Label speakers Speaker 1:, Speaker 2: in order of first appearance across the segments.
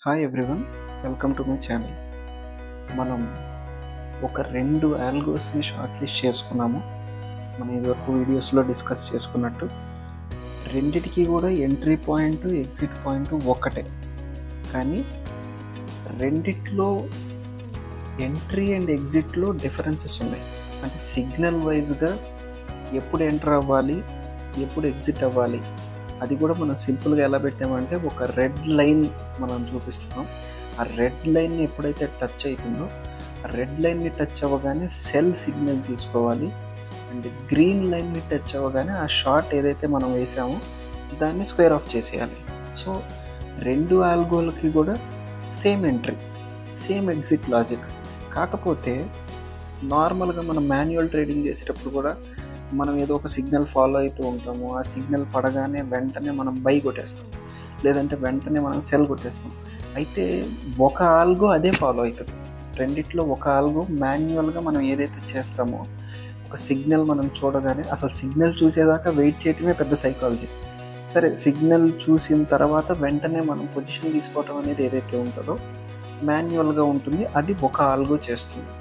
Speaker 1: Hi everyone, welcome to my channel. మనం ఒక 2 ఆల్గోస్ని short list చేసుకున్నాము. మనం ఇదివరకు వీడియోస్లో డిస్కస్ చేసుకున్నట్టు రెండిటికి కూడా ఎంట్రీ పాయింట్ ఎగ్జిట్ పాయింట్ ఒక్కటే. కానీ రెండిట్లో ఎంట్రీ అండ్ ఎగ్జిట్లో డిఫరెన్సెస్ ఉన్నాయి. అంటే సిగ్నల్ వైజ్గా ఎప్పుడు ఎంటర్ అవ్వాలి, ఎప్పుడు ఎగ్జిట్ అవ్వాలి, అది కూడా మనం సింపుల్గా ఎలా పెట్టామంటే ఒక రెడ్ లైన్ మనం చూపిస్తున్నాం. ఆ రెడ్ లైన్ని ఎప్పుడైతే టచ్ అవుతుందో ఆ రెడ్ లైన్ని టచ్ అవ్వగానే సెల్ సిగ్నల్ తీసుకోవాలి. అండ్ గ్రీన్ లైన్ని టచ్ అవ్వగానే ఆ షార్ట్ ఏదైతే మనం వేసామో దాన్ని స్క్వేర్ ఆఫ్ చేసేయాలి. సో రెండు ఆల్గోలకి కూడా same entry, same exit logic. కాకపోతే నార్మల్గా మనం మాన్యువల్ ట్రేడింగ్ చేసేటప్పుడు కూడా మనం ఏదో ఒక సిగ్నల్ ఫాలో అవుతూ ఉంటాము. ఆ సిగ్నల్ పడగానే వెంటనే మనం బై కొట్టేస్తాం, లేదంటే వెంటనే మనం సెల్ కొట్టేస్తాం. అయితే ఒక ఆల్గో అదే ఫాలో అవుతుంది. రెండిట్లో ఒక ఆల్గో మాన్యువల్గా మనం ఏదైతే చేస్తామో ఒక సిగ్నల్ మనం చూడగానే అసలు సిగ్నల్ చూసేదాకా వెయిట్ చేయటమే పెద్ద సైకాలజీ. సరే, సిగ్నల్ చూసిన తర్వాత వెంటనే మనం పొజిషన్ తీసుకోవటం అనేది ఏదైతే ఉంటుందో మాన్యువల్గా ఉంటుంది, అది ఒక ఆల్గో చేస్తుంది.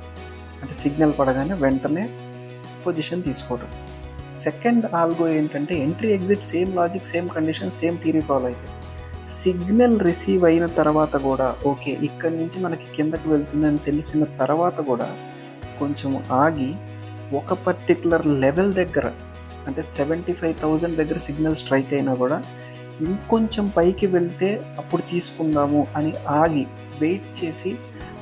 Speaker 1: అంటే సిగ్నల్ పడగానే వెంటనే పొజిషన్ తీసుకోవడం. సెకండ్ ఆల్గో ఏంటంటే entry exit same logic, same condition, same theory follow అవుతాయి. సిగ్నల్ రిసీవ్ అయిన తర్వాత కూడా ఓకే ఇక్కడి నుంచి మనకి కిందకి వెళ్తుందని తెలిసిన తర్వాత కూడా కొంచెం ఆగి ఒక పర్టికులర్ లెవెల్ దగ్గర, అంటే 75,000 దగ్గర సిగ్నల్ స్ట్రైక్ అయినా కూడా ఇంకొంచెం పైకి వెళ్తే అప్పుడు తీసుకుందాము అని ఆగి వెయిట్ చేసి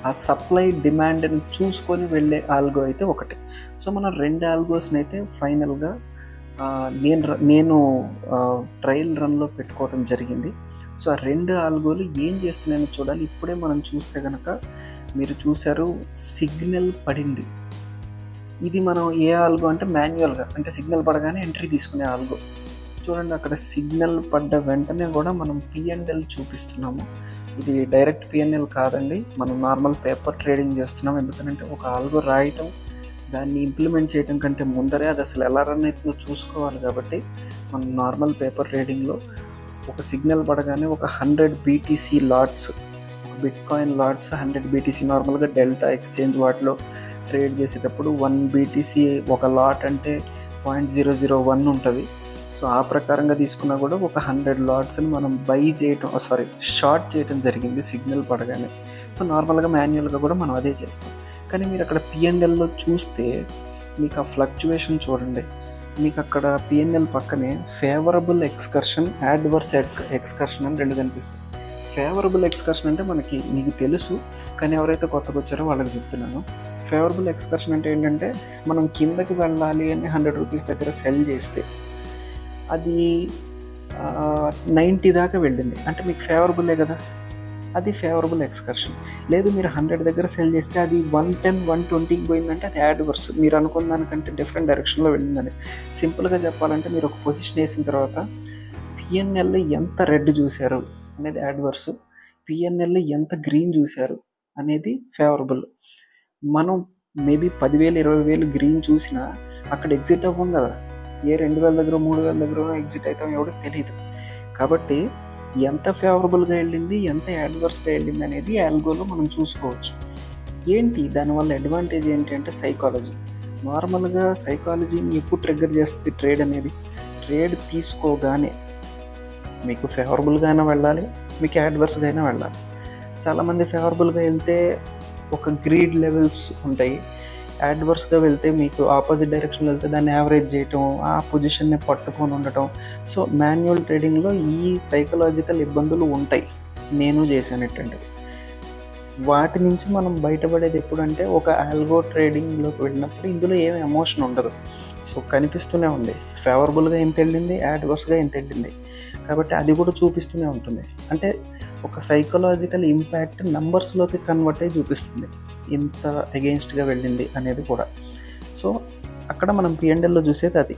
Speaker 1: ఆ సప్లై డిమాండ్ని చూసుకొని వెళ్ళే ఆల్గో అయితే ఒకటి. సో మనం రెండు ఆల్గోస్ని అయితే ఫైనల్గా నేను ట్రయల్ రన్లో పెట్టుకోవడం జరిగింది. సో ఆ రెండు ఆల్గోలు ఏం చేస్తున్నాయని చూడాలి. ఇప్పుడే మనం చూస్తే కనుక మీరు చూసారు సిగ్నల్ పడింది. ఇది మనం ఏ ఆల్గో అంటే మాన్యువల్గా, అంటే సిగ్నల్ పడగానే ఎంట్రీ తీసుకునే ఆల్గో. చూడండి, అక్కడ సిగ్నల్ పడ్డ వెంటనే కూడా మనం P&L చూపిస్తున్నాము. ఇది డైరెక్ట్ P&L కాదండి, మనం నార్మల్ పేపర్ ట్రేడింగ్ చేస్తున్నాం. ఎందుకంటే ఒక ఆల్గో రాయటం, దాన్ని ఇంప్లిమెంట్ చేయడం కంటే ముందరే అది అసలు ఎలా రన్ అవుతుందో చూసుకోవాలి. కాబట్టి మనం నార్మల్ పేపర్ ట్రేడింగ్లో ఒక సిగ్నల్ పడగానే ఒక 100 BTC లాట్స్, ఒక బిట్కాయిన్ లాట్స్ 100 BTC, నార్మల్గా డెల్టా ఎక్స్చేంజ్ వాటిలో ట్రేడ్ చేసేటప్పుడు 1 BTC ఒక లాట్ అంటే 0.001 ఉంటుంది. సో ఆ ప్రకారంగా తీసుకున్నా కూడా ఒక 100 లాట్స్ని మనం షార్ట్ చేయడం జరిగింది సిగ్నల్ పడగానే. సో నార్మల్గా మాన్యువల్గా కూడా మనం అదే చేస్తాం. కానీ మీరు అక్కడ P&Lలో చూస్తే మీకు ఆ ఫ్లక్చువేషన్ చూడండి. మీకు అక్కడ P&L పక్కనే ఫేవరబుల్ ఎక్స్కర్షన్, యాడ్వర్స్ ఎక్స్కర్షన్ అని రెండు కనిపిస్తాయి. ఫేవరబుల్ ఎక్స్కర్షన్ అంటే మీకు తెలుసు, కానీ ఎవరైతే కొత్తగా వచ్చారో వాళ్ళకి చెప్తున్నాను. ఫేవరబుల్ ఎక్స్కర్షన్ అంటే ఏంటంటే మనం కిందకి వెళ్ళాలి అని 100 రూపీస్ దగ్గర సెల్ చేస్తే అది 90 దాకా వెళ్ళింది అంటే మీకు ఫేవరబులే కదా, అది ఫేవరబుల్ ఎక్స్కర్షన్. లేదు మీరు 100 దగ్గర సెల్ చేస్తే అది 110, 120కి పోయిందంటే అది యాడ్వర్స్, మీరు అనుకున్న దానికంటే డిఫరెంట్ డైరెక్షన్లో వెళ్ళిందని. సింపుల్గా చెప్పాలంటే మీరు ఒక పొజిషన్ వేసిన తర్వాత P&L ఎంత రెడ్ చూశారు అనేది యాడ్వర్స్, P&L ఎంత గ్రీన్ చూశారు అనేది ఫేవరబుల్. మనం మేబీ 10,000, 20,000 గ్రీన్ చూసినా అక్కడ ఎగ్జిట్ అవ్వం కదా, ఏ 2,000 దగ్గర 3,000 దగ్గర ఎగ్జిట్ అవుతాం ఎవరికి తెలియదు. కాబట్టి ఎంత ఫేవరబుల్గా వెళ్ళింది, ఎంత యాడ్వర్స్గా వెళ్ళింది అనేది ఆల్గోలో మనం చూసుకోవచ్చు. ఏంటి దానివల్ల అడ్వాంటేజ్ ఏంటి అంటే సైకాలజీ. నార్మల్గా సైకాలజీని ఎప్పుడు ట్రిగ్గర్ చేస్తుంది ట్రేడ్ అనేది, ట్రేడ్ తీసుకోగానే మీకు ఫేవరబుల్గా అయినా వెళ్ళాలి, మీకు యాడ్వర్స్గా అయినా వెళ్ళాలి. చాలామంది ఫేవరబుల్గా వెళ్తే ఒక గ్రీడ్ లెవెల్స్ ఉంటాయి, యాడ్వర్స్గా వెళ్తే మీకు ఆపోజిట్ డైరెక్షన్లో వెళ్తే దాన్ని యావరేజ్ చేయటం, ఆ పొజిషన్ని పట్టుకొని ఉండటం. సో మాన్యువల్ ట్రేడింగ్లో ఈ సైకలాజికల్ ఇబ్బందులు ఉంటాయి, నేను చేశానట్టండి. వాటి నుంచి మనం బయటపడేది ఎప్పుడంటే ఒక ఆల్గో ట్రేడింగ్లోకి వెళ్ళినప్పుడు ఇందులో ఏమి ఎమోషన్ ఉండదు. సో కనిపిస్తూనే ఉంది ఫేవరబుల్గా ఎంత వెళ్ళింది, యాడ్వర్స్గా ఎంత వెళ్ళింది, కాబట్టి అది కూడా చూపిస్తూనే ఉంటుంది. అంటే ఒక సైకలాజికల్ ఇంపాక్ట్ నంబర్స్లోకి కన్వర్ట్ అయ్యి చూపిస్తుంది ఇంత అగెయిన్స్ట్గా వెళ్ళింది అనేది కూడా. సో అక్కడ మనం P&Lలో చూసేది అది.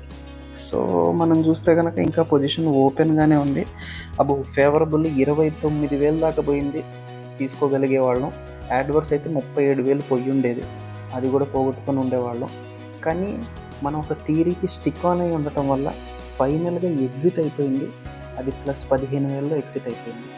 Speaker 1: సో మనం చూస్తే కనుక ఇంకా పొజిషన్ ఓపెన్గానే ఉంది. ఫేవరబుల్ 29,000 దాకా పోయింది, తీసుకోగలిగే వాళ్ళం. యాడ్వర్స్ అయితే 37,000 పోయి ఉండేది, అది కూడా పోగొట్టుకొని ఉండేవాళ్ళం. కానీ మనం ఒక థియరీకి స్టిక్ ఆన్ అయి ఉండటం వల్ల ఫైనల్గా ఎగ్జిట్ అయిపోయింది, అది +15,000లో ఎగ్జిట్ అయిపోయింది.